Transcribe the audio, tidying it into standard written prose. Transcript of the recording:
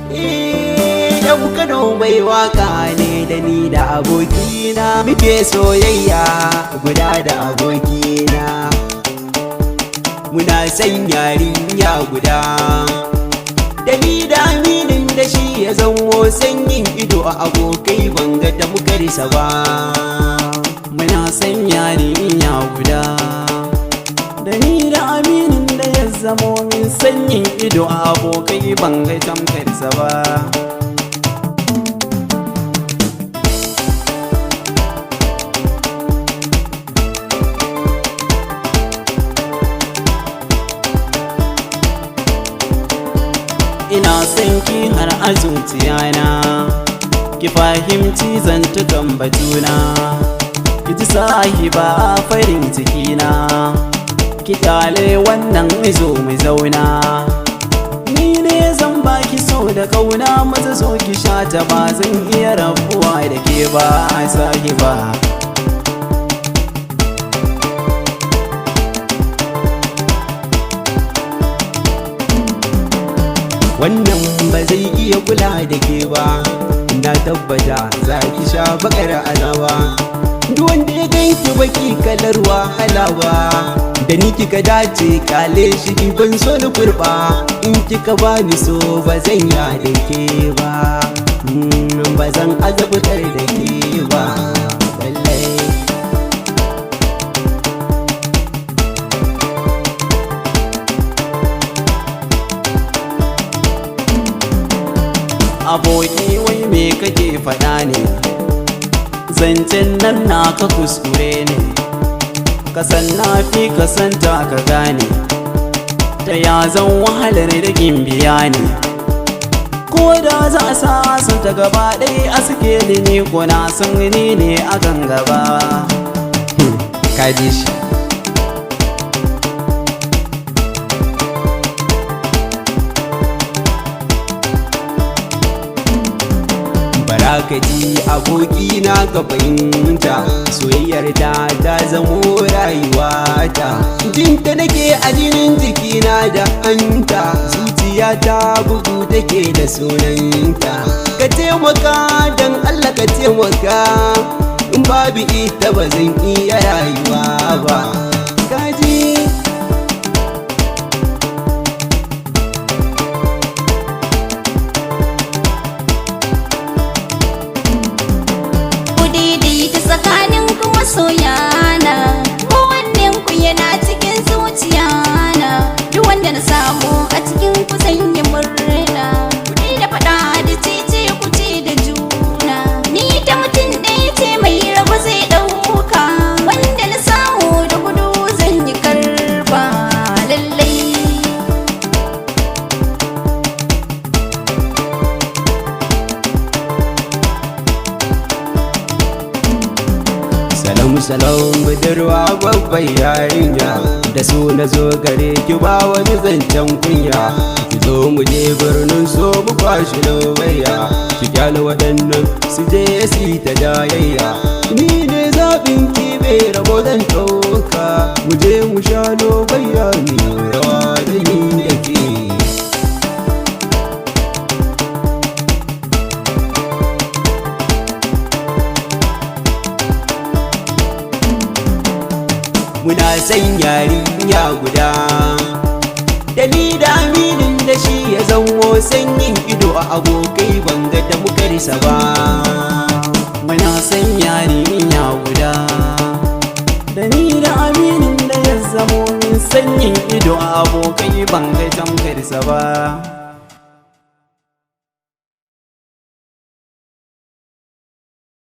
Yau Kano mai waka ne da ni da abokina muke soyayya guda da abokina. Muna son yarinya guda da ni da aminin da shi ya zamo sanyin ido a abokai banga da muka risa ba. Muna son yarinya guda da ni da aminin da ya zamo min sanyin ido a abokai banga tamkarsa ba. Ina son ki har a zuciyana, ki fahimci zantukan batuna, ki ji sahiba farin cikina, ki kyale wannan izo mai zauna. Ni ne zan baki so da kauna, maza so ki sha ta, ba zan iya rabuwa da ke ba sahiba. Wannan ba zai iya kula da ke ba, na tabbata za ki sha bakar alawa. Duk wanda ya ganki baki kalar wahala ba, da ni kika dace kale shi ban so na kurba. In kika bani so ba zan ya da ke ba, ba zan azabtar da ke ba. Aboki wai me kake faɗa ne, zancen nan naka kuskure ne, kasan na fi kasanta ka gane, ta ya zan wahalar da gimbiya ne. Ko da za a sa ta gaba ɗaya a suke ne, ko na san ni ne a kan gaba. Kaji shi barakaji abokina ka fahimta, soyayyar ta zamo rayuwata. Jinta nake a jinin jikina da hanta, zuciya ta bugu take da sunanta. Ka taimaka don Allah ka taimaka, in babu ita ba zan iya rayuwa ba. Kaji tsakanin ku masoyana, kowannen ku yana cikin zuciyana. Duk wanda na samu a cikin ku zan yi murna, kuɗi da faɗa da cece ku ce da juna. Ni ta mutum ɗaya ce mai rabu zai ɗauka, wanda na samu da gudu zan yi karba lallai. Salam budurwa babban yarinya, da su na zo gare ki ba wani zancen kunya. Ki zo mu je birnin so mu kwashi lobayya, ki kyale waɗannan su je su ta jayayya. Ni ne zaɓin ki bai rabo zan ɗauka, mu je mu sha lobayya ni rawa da ni da ke. Muna son yarinya guda da ni da aminin da shi ya zamo sanyin ido a abokai banga da muka risa ba. Muna son yarinya guda da ni da aminin da ya zamo min sanyin ido a abokai banga tamkarsa ba.